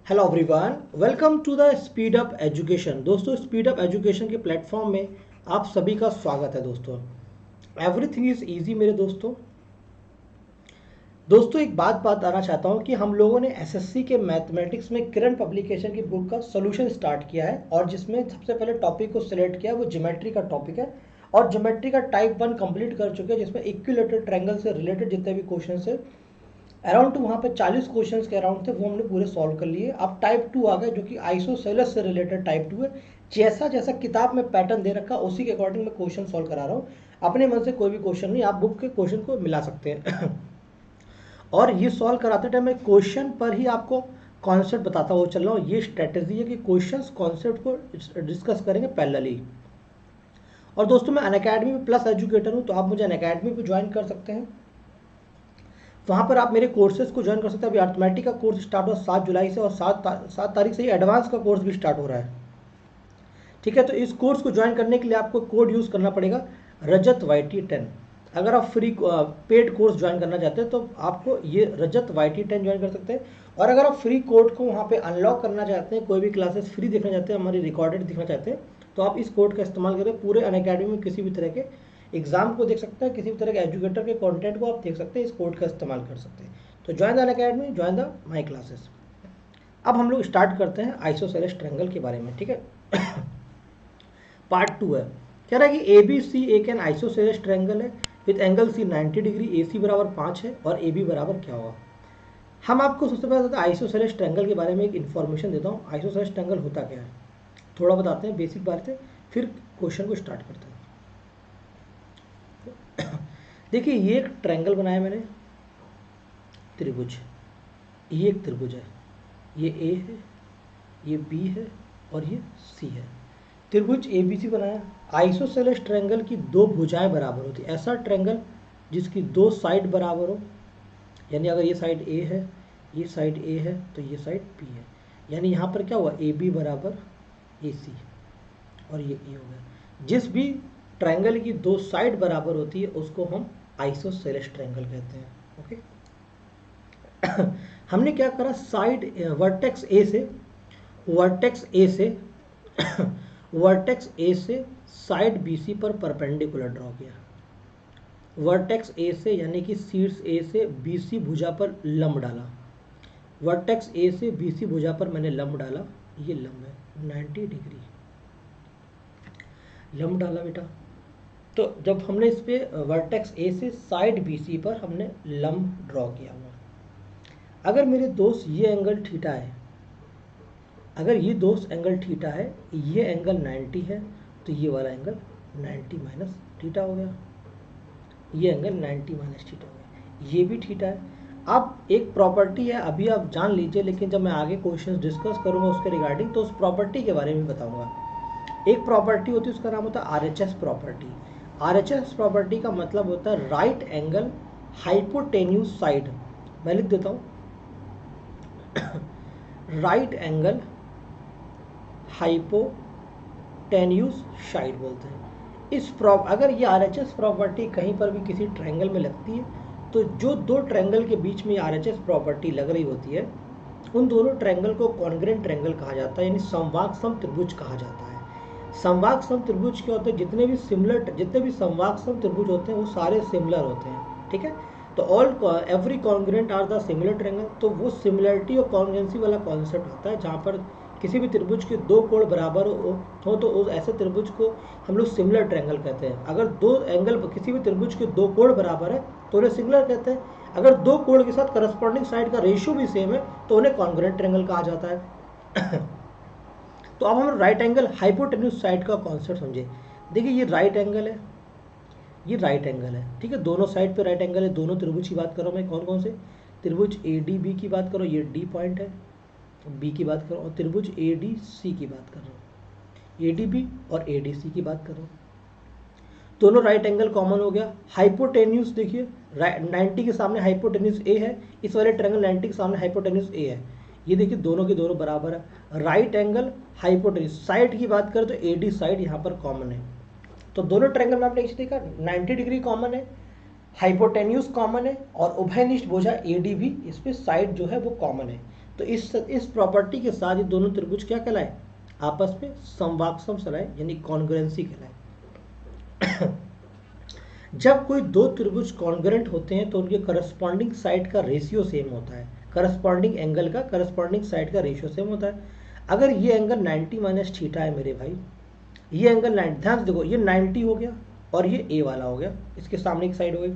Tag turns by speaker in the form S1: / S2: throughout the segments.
S1: Hello everyone, welcome to the speed up education. दोस्तों, speed up education के platform में आप सभी का स्वागत है। दोस्तों, एवरीथिंग इज इजी मेरे दोस्तों एक बात बताना चाहता हूं कि हम लोगों ने एसएससी के मैथमेटिक्स में किरण पब्लिकेशन की बुक का सोल्यूशन स्टार्ट किया है और जिसमें सबसे पहले टॉपिक को सिलेक्ट किया वो ज्योमेट्री का टॉपिक है और ज्योमेट्री का टाइप 1 कंप्लीट कर चुके हैं, जिसमें इक्विलेटरल ट्रायंगल से रिलेटेड जितने भी क्वेश्चन है अराउंड वहाँ पे 40 क्वेश्चंस के अराउंड थे, वो हमने पूरे सॉल्व कर लिए। अब टाइप 2 आ गए जो कि आइसोसेलेस से रिलेटेड टाइप 2 है। जैसा जैसा किताब में पैटर्न दे रखा उसी के अकॉर्डिंग मैं क्वेश्चन सॉल्व करा रहा हूँ। अपने मन से कोई भी क्वेश्चन नहीं, आप बुक के क्वेश्चन को मिला सकते हैं और ये सॉल्व कराते टाइम मैं क्वेश्चन पर ही आपको कॉन्सेप्ट बताता हुआ चल रहा हूँ। ये स्ट्रेटेजी है कि क्वेश्चन कॉन्सेप्ट को डिस्कस करेंगे पैरेलली। और दोस्तों, मैं अनअकैडमी में प्लस एजुकेटर हूँ, तो आप मुझे अनअकैडमी पर ज्वाइन कर सकते हैं। वहाँ पर आप मेरे कोर्सेज को ज्वाइन कर सकते हैं। अभी अर्थमेटिक का कोर्स स्टार्ट हुआ 7 जुलाई से और 7 तारीख से ही एडवांस का कोर्स भी स्टार्ट हो रहा है। ठीक है, तो इस कोर्स को ज्वाइन करने के लिए आपको कोड यूज़ करना पड़ेगा रजत YT10। अगर आप फ्री पेड कोर्स ज्वाइन करना चाहते हैं तो आपको ये रजत YT10 ज्वाइन कर सकते हैं। और अगर आप फ्री कोड को वहाँ पे अनलॉक करना चाहते हैं, कोई भी क्लासेस फ्री देखना चाहते हैं, हमारी रिकॉर्डेड देखना चाहते हैं, तो आप इस कोड का इस्तेमाल करें। पूरे अनअकैडमी में किसी भी तरह के एग्जाम को देख सकते हैं, किसी भी तरह के एजुकेटर के कंटेंट को आप देख सकते हैं, इस कोड का इस्तेमाल कर सकते हैं। तो join the Unacademy, join the my classes. अब हम लोग स्टार्ट करते हैं आइसोसेलेस ट्रायंगल के बारे में। ठीक है पार्ट 2 है। कह रहा है कि ABC एक एन आइसोसेलेस ट्रायंगल है with angle C 90 degree, AC बराबर 5 है और AB बराबर क्या होगा। हम आपको सबसे पहले आइसोसेलेस ट्रायंगल के बारे में एक इन्फॉर्मेशन देता हूँ। आइसोसेलेस ट्रायंगल होता क्या है थोड़ा बताते हैं, बेसिक बातें, फिर क्वेश्चन को स्टार्ट करते हैं। देखिए, ये एक ट्रायंगल बनाया मैंने, त्रिभुज। ये एक त्रिभुज है, ये A है, ये B है और ये C है। त्रिभुज ABC बनाया। आइसोसेलेस ट्रायंगल की दो भुजाएं बराबर होती है। ऐसा ट्रायंगल जिसकी दो साइड बराबर हो, यानी अगर ये साइड A है, ये साइड A है, तो ये साइड B है। यानी यहाँ पर क्या हुआ, AB बराबर AC और ये A हो गया। जिस भी ट्रायंगल की दो साइड बराबर होती है उसको हम आइसोसेलेस ट्रायंगल कहते हैं। ओके हमने क्या करा, साइड वर्टेक्स A से वर्टेक्स A से साइड BC पर परपेंडिकुलर ड्रॉ किया। वर्टेक्स A से यानी कि शीर्ष A से BC भुजा पर लंब डाला। वर्टेक्स A से BC भुजा पर मैंने लंब डाला, ये लंब है 90 डिग्री लंब डाला बेटा। तो जब हमने इस पे वर्टेक्स A से साइड BC पर हमने लंब ड्रॉ किया हुआ। अगर मेरे दोस्त ये एंगल थीटा है, अगर ये दोस्त एंगल थीटा है, ये एंगल 90 है, तो ये वाला एंगल 90 माइनस थीटा हो गया। ये एंगल 90 माइनस थीटा हो गया, ये भी थीटा है। अब एक प्रॉपर्टी है, अभी आप जान लीजिए, लेकिन जब मैं आगे क्वेश्चंस डिस्कस करूंगा उसके रिगार्डिंग तो उस प्रॉपर्टी के बारे में बताऊंगा। एक प्रॉपर्टी होती है, उसका नाम होता है RHS प्रॉपर्टी। RHS प्रॉपर्टी का मतलब होता है राइट एंगल हाइपोटेन्यूज साइड। मैं लिख देता हूँ राइट एंगल हाइपोटेन्यूज साइड बोलते हैं। अगर ये RHS प्रॉपर्टी कहीं पर भी किसी ट्रायंगल में लगती है तो जो दो ट्रायंगल के बीच में RHS प्रॉपर्टी लग रही होती है उन दोनों ट्रायंगल को कॉन्ग्रुएंट ट्रायंगल कहा जाता है, यानी समवाक सम त्रिभुज कहा जाता है। समवाक सम त्रिभुज क्या होते हैं, जितने भी समवाक सम त्रिभुज होते हैं वो सारे सिमिलर होते हैं। ठीक है, तो every congruent are the similar triangle. तो वो सिमिलरिटी और कॉन्ग्रुएंसी वाला कॉन्सेप्ट होता है जहाँ पर किसी भी त्रिभुज के दो कोण बराबर हो तो उस ऐसे त्रिभुज को हम लोग सिमिलर ट्रायंगल कहते हैं। अगर दो एंगल किसी भी त्रिभुज के दो कोण बराबर है तो उन्हें सिमिलर कहते हैं। अगर दो कोण के साथ करस्पॉन्डिंग साइड का रेशियो भी सेम है तो उन्हें कॉन्ग्रुएंट ट्रायंगल कहा जाता है। तो अब हम राइट एंगल हाइपोटेन्यूज साइड का कॉन्सेप्ट समझे। देखिए, ये राइट एंगल है, ये राइट एंगल है। ठीक है, दोनों साइड पे राइट एंगल है। दोनों त्रिभुज की बात कर रहा हूँ मैं, कौन कौन से त्रिभुज ADB की बात करो, ये D पॉइंट है, B की बात करो, और त्रिभुज ADC की बात कर रहा हूँ, ADB और ADC की बात कर रहा हूँ। दोनों राइट एंगल कॉमन हो गया। हाइपोटेन्यूज देखिए, 90 के सामने हाइपोटेन्यूज A है, इस वाले ट्रायंगल 90 के सामने हाइपोटेन्यूज A है। ये देखिए दोनों के दोनों बराबर है। राइट एंगल हाइपोटेन्यूज साइड की बात करें तो AD साइड यहाँ पर कॉमन है। तो दोनों ट्रायंगल में आपने इसे देखा 90 डिग्री कॉमन है, हाइपोटेन्यूज कॉमन है और उभयनिष्ठ भुजा AD भी इस पे साइड जो है वो कॉमन है। तो इस प्रॉपर्टी के साथ ये दोनों त्रिभुज क्या कहलाए, आपस में समवाक्षम चलाए, यानी कॉन्ग्रुएंसी कहलाए। जब कोई दो त्रिभुज कॉन्ग्रुएंट होते हैं तो उनके करस्पॉन्डिंग साइड का रेशियो सेम होता है, करस्पॉन्डिंग एंगल का करस्पॉन्डिंग साइड का रेशियो सेम होता है। अगर ये एंगल 90 माइनस थीटा है मेरे भाई, ये एंगल 90, ध्यान से देखो, ये 90 हो गया और ये ए वाला हो गया, इसके सामने की साइड हो गई,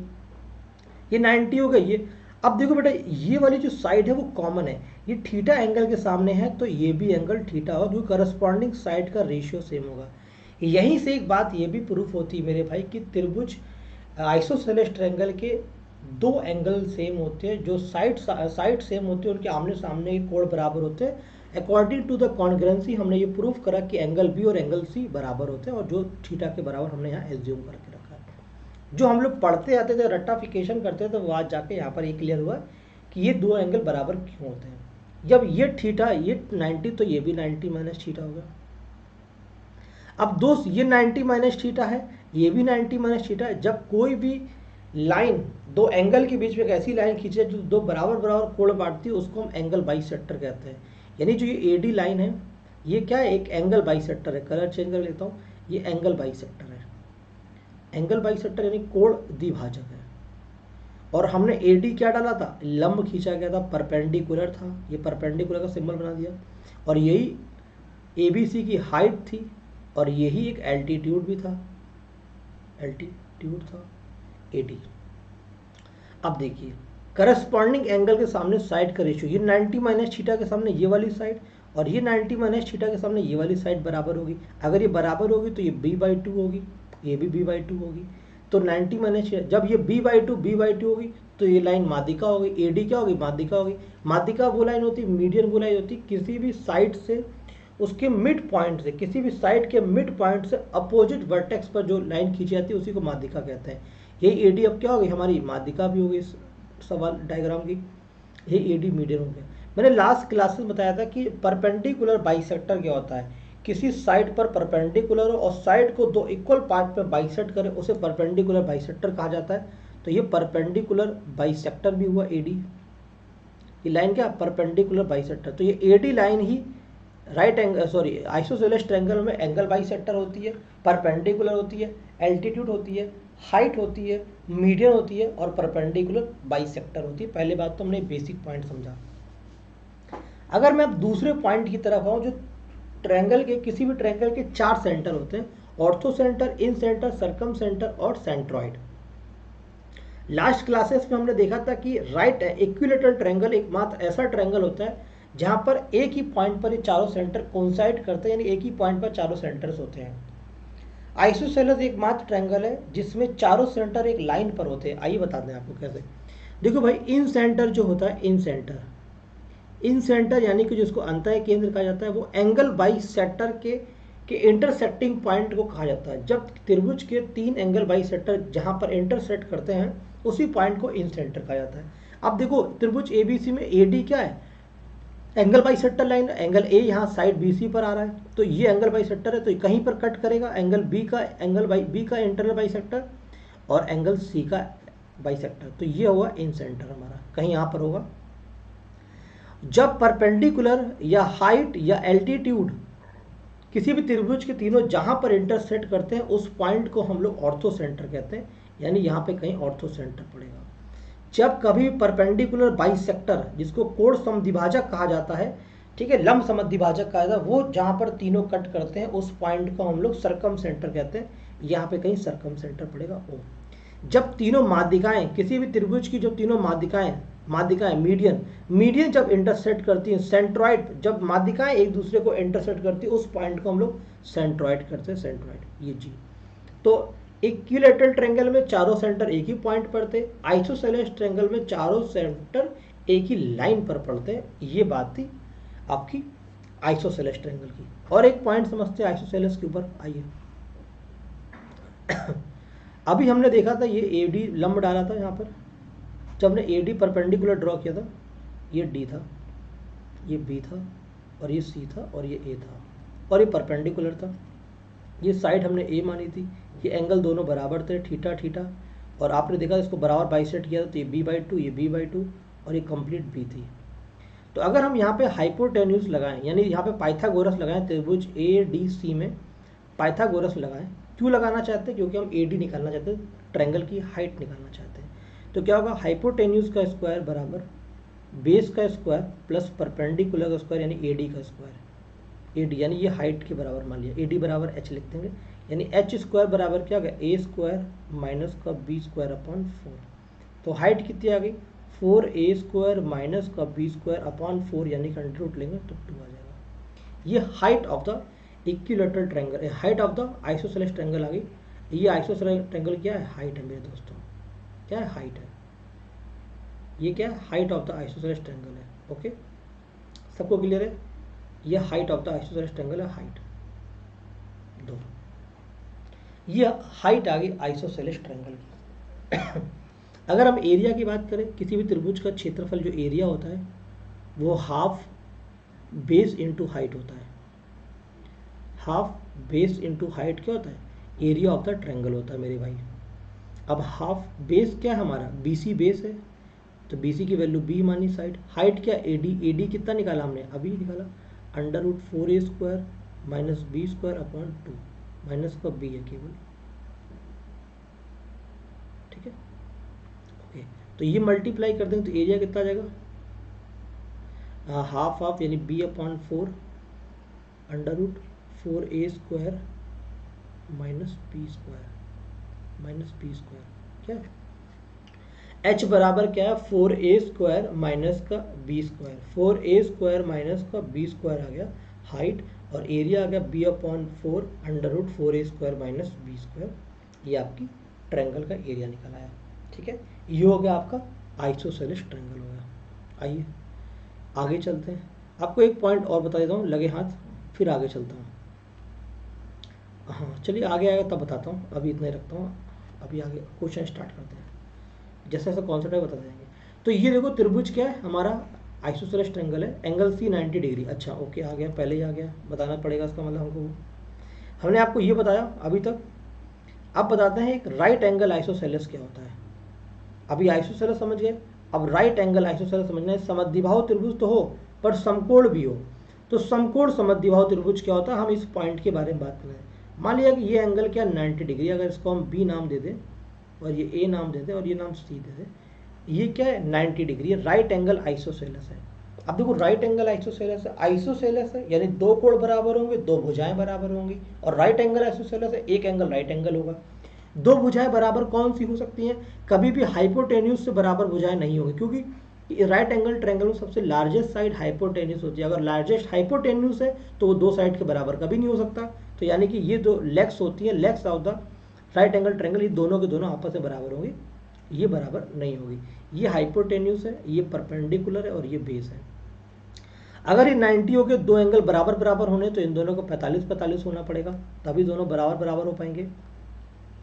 S1: ये 90 हो गई ये। अब देखो बेटा, ये वाली जो साइड है वो कॉमन है, ये थीटा एंगल के सामने है तो ये भी एंगल थीटा होगा, क्योंकि करस्पॉन्डिंग साइड का रेशियो सेम होगा। यहीं से एक बात ये भी प्रूफ होती है मेरे भाई कि त्रिभुज आइसोसेलेस ट्रायंगल के दो एंगल सेम होते हैं, जो साइड सेम होते हैं, उनके आमने सामने के कोण बराबर होते हैं। अकॉर्डिंग टू द कॉन्ग्रुएंसी हमने ये प्रूफ करा कि एंगल बी और एंगल सी बराबर होते हैं, और जो थीटा के बराबर हमने यहाँ एज्यूम करके रखा है। जो हम लोग पढ़ते आते थे, रट्टाफिकेशन करते थे, तो वो आज जाके यहाँ पर ये क्लियर हुआ कि ये दो एंगल बराबर क्यों होते हैं। जब ये थीटा, ये 90 तो ये भी 90 माइनस थीटा होगा। अब दोस्त ये 90 माइनस थीटा है, ये भी 90 माइनस थीटा है। जब कोई भी लाइन दो एंगल के बीच में एक ऐसी लाइन खींचे जो दो बराबर बराबर कोण बांटती है, उसको हम एंगल बाइसेक्टर कहते हैं। यानी जो ये एडी लाइन है, ये क्या है, एक एंगल बाइसेक्टर है। कलर चेंज कर लेता हूँ, ये एंगल बाइसेक्टर है। एंगल बाइसेक्टर यानी कोण द्विभाजक है। और हमने एडी क्या डाला था, लंब खींचा गया था, परपेंडिकुलर था, ये परपेंडिकुलर का सिंबल बना दिया, और यही एबीसी की हाइट थी, और यही एक एल्टीट्यूड भी था, एल्टीट्यूड था एडी। अब देखिए, करस्पॉन्डिंग एंगल के सामने साइड का रेशियो, ये 90 माइनस थीटा के सामने ये वाली साइड, और ये 90 माइनस थीटा के सामने ये वाली साइड बराबर होगी। अगर ये बराबर होगी तो ये b/2 होगी, ये भी b/2 होगी। तो 90 माइनस, जब ये b/2 होगी तो ये लाइन माध्यिका होगी, एडी क्या होगी, माध्यिका होगी। माध्यिका वो लाइन होती है, मीडियन वो लाइन होती है, किसी भी साइड से, उसके मिड पॉइंट से, किसी भी साइड के मिड पॉइंट से अपोजिट वर्टेक्स पर जो लाइन खींची जाती है उसी को माध्यिका कहते हैं। यही एडी अब क्या होगी, हमारी माध्यिका भी होगी इस सवाल डायग्राम की, यही एडी मीडियन हो गया। मैंने लास्ट क्लास में बताया था कि परपेंडिकुलर बाइसेक्टर क्या होता है, किसी साइड पर परपेंडिकुलर हो और साइड को दो इक्वल पार्ट में बाइसेक्ट करे, उसे परपेंडिकुलर बाइसेक्टर कहा जाता है। तो ये परपेंडिकुलर बाइसेक्टर भी हुआ एडी, ये लाइन क्या, परपेंडिकुलर बाइसेक्टर। तो ये एडी लाइन ही राइट एंगल, आइसोसेलेस ट्रायंगल में एंगल बाइसेक्टर होती है, परपेंडिकुलर होती है, एल्टीट्यूड होती है, हाइट होती है, मीडियन होती है, और परपेंडिकुलर बाइसेक्टर होती है। पहले बात तो हमने बेसिक पॉइंट समझा। अगर मैं अब दूसरे पॉइंट की तरफ आऊँ, जो ट्रायंगल के, किसी भी ट्रायंगल के 4 सेंटर होते हैं, ऑर्थो सेंटर, इन सेंटर, सर्कम सेंटर और सेंट्रॉइड। लास्ट क्लासेस में हमने देखा था कि राइट इक्विलेटरल ट्रायंगल एकमात्र ऐसा ट्रायंगल होता है जहां पर एक ही पॉइंट पर ये चारों सेंटर कोइंसाइड करते हैं, यानी एक ही पॉइंट पर चारों सेंटर्स होते हैं। आइसोसेलेस एकमात्र ट्रायंगल है जिसमें चारों सेंटर एक लाइन पर होते हैं। आइए बता दें आपको कैसे। देखो भाई, इन सेंटर जो होता है, इन सेंटर यानी कि जिसको अंतः केंद्र कहा जाता है, वो एंगल बाइसेक्टर के इंटरसेक्टिंग पॉइंट को कहा जाता है। जब त्रिभुज के 3 एंगल बाइसेक्टर जहां पर इंटरसेक्ट करते हैं, उसी पॉइंट को इन सेंटर कहा जाता है। अब देखो, त्रिभुज एबीसी में एडी क्या है, angle bisector line. Angle A यहाँ साइड बीसी पर आ रहा है, तो ये एंगल बाइसेक्टर है, तो कहीं पर कट करेगा एंगल बी का इंटरनल बाइसेक्टर और एंगल सी का बाइसेक्टर। तो ये हुआ इन सेंटर हमारा, कहीं यहाँ पर होगा। जब परपेंडिकुलर या हाइट या एल्टीट्यूड किसी भी त्रिभुज के तीनों जहां पर इंटरसेक्ट करते हैं, उस पॉइंट को हम लोग ऑर्थो सेंटर कहते हैं, यानी यहाँ पे कहीं ऑर्थो सेंटर पड़ेगा। जब कभी परपेंडिकुलर बाइसेक्टर, जिसको कोण समद्विभाजक कहा जाता है, ठीक है, लंब समद्विभाजक कहा जाता है, वो जहां पर तीनों कट करते हैं, उस पॉइंट को हम लोग सर्कम सेंटर कहते हैं। यहाँ पे कहीं सर्कम सेंटर पड़ेगा ओ। जब तीनों माध्यिकाएं, किसी भी त्रिभुज की जो तीनों माध्यिकाएं मीडियन जब इंटरसेक्ट करती हैं, सेंट्रॉइड, जब माध्यिकाएं एक दूसरे को इंटरसेक्ट करती है, उस पॉइंट को हम लोग सेंट्रॉइड करते हैं, सेंट्रॉइड, ये जी। तो इक्विलेटरल ट्रायंगल में चारों सेंटर एक ही पॉइंट पर थे, आइसोसेलेस ट्रायंगल में चारों सेंटर एक ही लाइन पर पड़ते हैं। ये बात थी आपकी आइसोसेलेस ट्रायंगल की। और एक पॉइंट समझते हैं आइसोसेलेस के ऊपर, आइए। अभी हमने देखा था ये एडी लंब डाला था यहाँ पर, जब हमने एडी परपेंडिकुलर ड्रॉ किया था, ये डी था, ये बी था, और ये सी था, और ये ए था, और ये परपेंडिकुलर था। ये साइड हमने ए मानी थी, ये एंगल दोनों बराबर थे, थीटा थीटा, और आपने देखा इसको बराबर बाइसेक्ट किया था, तो ये b/2, ये b/2, और ये कंप्लीट बी थी। तो अगर हम यहाँ पे हाइपोटेन्यूज लगाएं, यानी यहाँ पे पाइथागोरस लगाएं, त्रिभुज ए डी सी में पाइथागोरस लगाएं, क्यों लगाना चाहते हैं? क्योंकि हम ए डी निकालना चाहते हैं, ट्रायंगल की हाइट निकालना चाहते हैं। तो क्या होगा, हाइपोटेन्यूज का स्क्वायर बराबर बेस का स्क्वायर प्लस परपेंडिकुलर का स्क्वायर, यानी ए डी का स्क्वायर। ए डी यानी ये हाइट के बराबर मान लिया, ए डी बराबर एच लिख देंगे, यानी एच स्क्वायर बराबर क्या होगा, ए स्क्वायर माइनस का बी स्क्वायर अपॉन 4। तो हाइट कितनी आ गई, 4a स्क्वायर माइनस का बी स्क्वायर अपॉन 4, यानी का अंडर रूट लेंगे तो 2 आ जाएगा। ये height of the equilateral triangle, height of the isosceles triangle आ गई। ये आइसोसेलेस ट्रायंगल क्या है, हाइट है मेरे दोस्तों, क्या है, हाइट है। ये क्या है, height of the isosceles triangle है। ओके, सबको क्लियर है? ये height of the isosceles triangle है, हाइट 2। ये हाइट आ गई आइसोसेलेस ट्रायंगल की। अगर हम एरिया की बात करें, किसी भी त्रिभुज का क्षेत्रफल जो एरिया होता है वो हाफ बेस इंटू हाइट होता है। हाफ बेस इंटू हाइट क्या होता है, एरिया ऑफ द ट्रायंगल होता है मेरे भाई। अब हाफ बेस क्या है हमारा, बीसी बेस है, तो बीसी की वैल्यू बी मानी साइड। हाइट क्या, एडी, एडी कितना निकाला हमने, अभी निकाला, under root 4a square minus B square upon 2, minus का बी है केवल, ठीक है। ओके, तो ये मल्टीप्लाई कर देंगे तो एरिया कितना आ जाएगा, हाफ हाफ यानी B upon 4 under root 4a square minus B square क्या है, h बराबर क्या है, 4a स्क्वायर माइनस का B square, 4a square minus का बी स्क्वायर आ गया हाइट, और एरिया आ गया b upon 4 under root 4a square minus B square. ये आपकी ट्रायंगल का एरिया निकल आया, ठीक है। ये हो गया आपका आइसोसेलेस ट्रायंगल हो गया। आइए आगे चलते हैं, आपको एक पॉइंट और बता देता हूँ, लगे हाथ, फिर आगे चलता हूँ। हाँ चलिए आगे आएगा तब बताता हूँ, अभी इतना ही रखता हूँ, अभी आगे क्वेश्चन स्टार्ट करते हैं, जैसे जैसे कॉन्सेप्ट है बता देंगे। तो ये देखो त्रिभुज क्या है हमारा, आइसोसेलेस ट्रायंगल है, एंगल सी 90 डिग्री। अच्छा ओके, आ गया, पहले ही आ गया, बताना पड़ेगा इसका मतलब हमको। हमने आपको ये बताया अभी तक। अब बताते हैं एक राइट एंगल आइसोसेलेस क्या होता है। अभी आइसोसेलेस समझ गए, अब राइट एंगल आइसोसेलेस समझना है। समद्विबाहु त्रिभुज तो हो पर समकोण भी हो, तो समकोण समद्विबाहु त्रिभुज क्या होता है, हम इस पॉइंट के बारे में बात कर रहे हैं। मान लिया कि ये एंगल क्या 90 डिग्री, अगर इसको हम बी नाम दे दें और ये ए नाम दे दें और ये नाम सी दे दें, ये क्या है 90 डिग्री, राइट एंगल आइसोसेलेस है। अब देखो राइट एंगल आइसोसेलेस है यानी दो कोण बराबर होंगे, दो भुजाएं बराबर होंगी, और राइट एंगल आइसोसेलेस है, एक एंगल राइट एंगल होगा। दो भुजाएं बराबर कौन सी हो सकती हैं, कभी भी हाइपोटेन्यूज से बराबर भुजाएं नहीं होंगी, क्योंकि राइट एंगल ट्रायंगल में सबसे लार्जेस्ट साइड हाइपोटेन्यूज होती है। अगर लार्जेस्ट हाइपोटेन्यूज है तो वो दो साइड के बराबर कभी नहीं हो सकता। तो यानी कि ये दो लेग्स होती हैं, legs of the right angle triangle, ये दोनों के दोनों आपस में बराबर होंगी, ये बराबर नहीं होगी। ये हाइपोटेन्यूज है, ये परपेंडिकुलर है और ये बेस है। अगर ये 90 हो के दो एंगल बराबर बराबर होने तो इन दोनों को 45-45 होना पड़ेगा, तभी दोनों बराबर बराबर हो पाएंगे,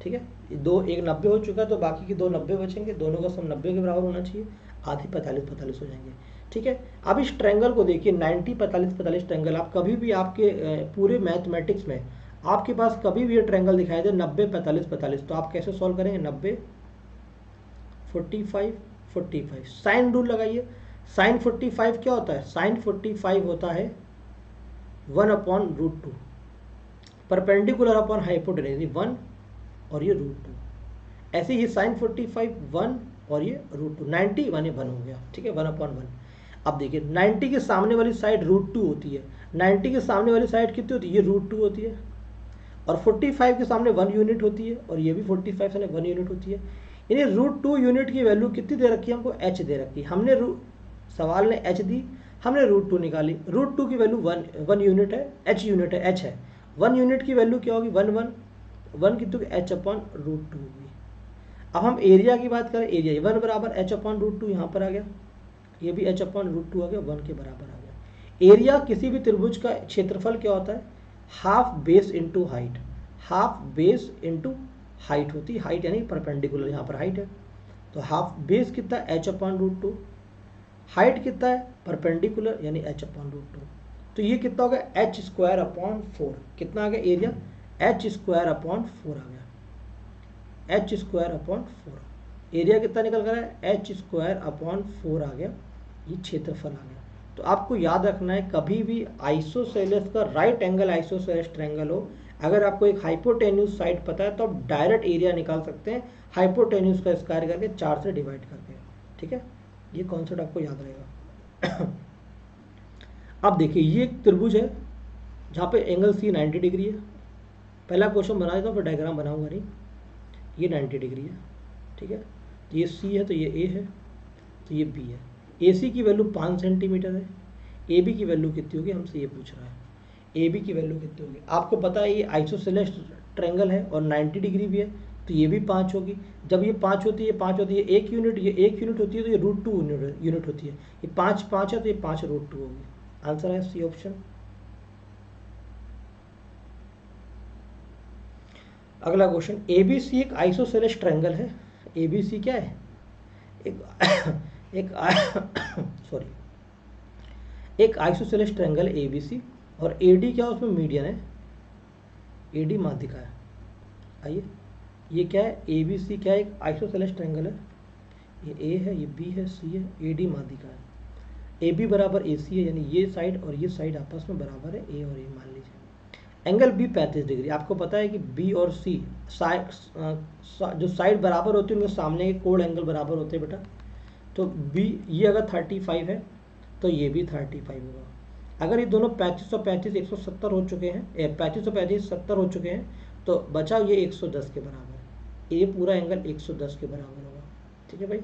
S1: ठीक है। दो एक 90 हो चुका है तो बाकी के दो 90 बचेंगे, दोनों का सम 90 के बराबर होना चाहिए, आधे 45-45 हो जाएंगे, ठीक है। अब इस ट्रायंगल को देखिए 90-45-45 ट्रायंगल, आप कभी भी आपके पूरे मैथमेटिक्स में आपके पास कभी भी ये ट्रायंगल दिखाई दे 90-45-45, तो आप कैसे सॉल्व करेंगे, 90-45-45 साइन रूल लगाइए। साइन 45 क्या होता है, साइन 45 होता है 1/√2 परपेंडिकुलर अपॉन हाइपोटेन्यूज 1 और ये √2। ऐसे ही साइन 45 1 और ये √2, 90 1 हो गया, ठीक है, 1/1। अब देखिए 90 के सामने वाली साइड √2 होती है, 90 के सामने वाली साइड कितनी होती है, ये √2 होती है, और 45 के सामने 1 यूनिट होती है, और ये भी 45 से 1 यूनिट होती है। यानी √2 यूनिट की वैल्यू कितनी दे रखी है हमको, h दे रखी है। हमने सवाल ने h दी, हमने √2 निकाली, √2 की वैल्यू 1 यूनिट है, h यूनिट है, h है, 1 यूनिट की वैल्यू क्या होगी, 1 कितनी, h/√2 होगी। अब हम एरिया की बात करें, एरिया 1 बराबर h/√2, यहाँ पर आ गया, ये भी h/√2 आ गया, 1 के बराबर आ गया। एरिया किसी भी त्रिभुज का क्षेत्रफल क्या होता है, half base into height, half base into height होती है, हाइट यानी परपेंडिकुलर, यहाँ पर हाइट है, तो हाफ बेस कितना है, h/√2, हाइट कितना है, परपेंडिकुलर यानी h/√2, तो ये कितना हो गया, h²/4, कितना आ गया एरिया, h²/4 आ गया, h²/4 एरिया कितना निकल कर है, h²/4 आ गया, ये क्षेत्रफल आ गया। तो आपको याद रखना है, कभी भी आइसोसेलेस का राइट एंगल आइसोसेलेस ट्रायंगल हो, अगर आपको एक हाइपोटेन्यूज साइड पता है तो आप डायरेक्ट एरिया निकाल सकते हैं हाइपोटेन्यूज का स्क्वायर करके 4 से डिवाइड करके। ठीक है, ये कॉन्सेप्ट आपको याद रहेगा। अब देखिए ये एक त्रिभुज है जहाँ पे एंगल सी 90 डिग्री है। पहला क्वेश्चन बना देता हूँ, फिर डायग्राम बनाऊंगा नहीं। ये 90 डिग्री है, ठीक है, तो ये सी है, तो ये ए है, तो ये बी है। ए सी की वैल्यू 5 सेंटीमीटर है, ए बी की वैल्यू कितनी होगी हमसे ये पूछ रहा है। ए बी की वैल्यू कितनी होगी, आपको पता है ये आइसोसेलेस ट्रायंगल है और 90 डिग्री भी है, तो ये भी 5 होगी। जब ये 5 होती है, 5 होती है, एक यूनिट, ये 1 यूनिट होती है, तो ये √2 यूनिट होती है। ये 5 5 है, तो ये 5√2 होगी। आंसर है सी ऑप्शन। अगला क्वेश्चन, ए बी सी एक आइसोसेलेस ट्रायंगल है। ए बी सी क्या है, एक सॉरी एक isosceles triangle A B C, और ए डी क्या उसमें मीडियन है, ए डी माध्यिका है। आइए, ये क्या है, ए बी सी क्या है, एक आइसोसेलेस ट्रायंगल है। ये ए है, ये बी है, सी है, ए डी माध्यिका है। ए बी बराबर ए सी है, यानी ये साइड और ये साइड आपस में बराबर है, ए और ए मान लीजिए। एंगल बी 35 डिग्री, आपको पता है कि बी और सी साइड, जो साइड बराबर होती है उनके सामने के कोण एंगल बराबर होते हैं बेटा। तो बी, ये अगर 35 है तो ये भी 35 होगा। अगर ये दोनों 35 और 35 170 हो चुके हैं, 35 और 35 70 हो चुके हैं, तो बचा ये 110 के बराबर है। ये पूरा एंगल 110 के बराबर होगा। ठीक है भाई,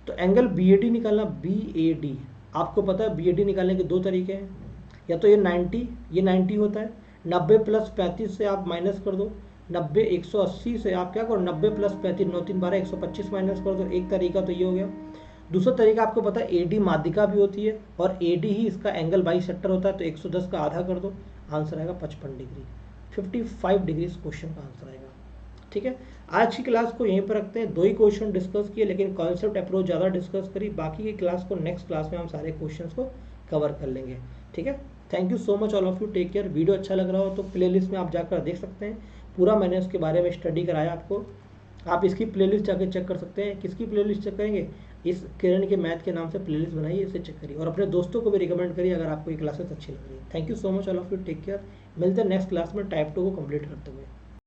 S1: तो एंगल बी ए डी निकालना, बी ए डी, आपको पता है बी ए डी निकालने के दो तरीके हैं, या तो ये 90 होता है, 90 + 35 से आप माइनस कर दो, 90 180 से आप क्या करो, 90 + 35 9 3 12 125 माइनस कर दो। एक तरीका तो ये हो गया। दूसरा तरीका आपको पता है ए डी माध्यिका भी होती है और ए डी ही इसका एंगल बाइसेक्टर होता है, तो 110 का आधा कर दो, आंसर आएगा 55 डिग्री। 55 डिग्री इस क्वेश्चन का आंसर आएगा। ठीक है, आज की क्लास को यहीं पर रखते हैं। 2 ही क्वेश्चन डिस्कस किए, लेकिन कॉन्सेप्ट अप्रोच ज़्यादा डिस्कस करी। बाकी की क्लास को नेक्स्ट क्लास में हम सारे क्वेश्चंस को कवर कर लेंगे। ठीक है, thank you so much all of you, take care. Video अच्छा लग रहा हो तो प्लेलिस्ट में आप जाकर देख सकते हैं, पूरा मैंने उसके बारे में स्टडी कराया आपको। आप इसकी प्लेलिस्ट जाकर चेक कर सकते हैं। किसकी प्लेलिस्ट चेक करेंगे, इस किरण के मैथ के नाम से प्लेलिस्ट बनाइए, इसे चेक करिए और अपने दोस्तों को भी रिकमेंड करिए अगर आपको ये क्लासेस अच्छी लग रही है। Thank you so much all of you, take care. मिलते हैं नेक्स्ट क्लास में टाइप 2 को कंप्लीट करते हुए।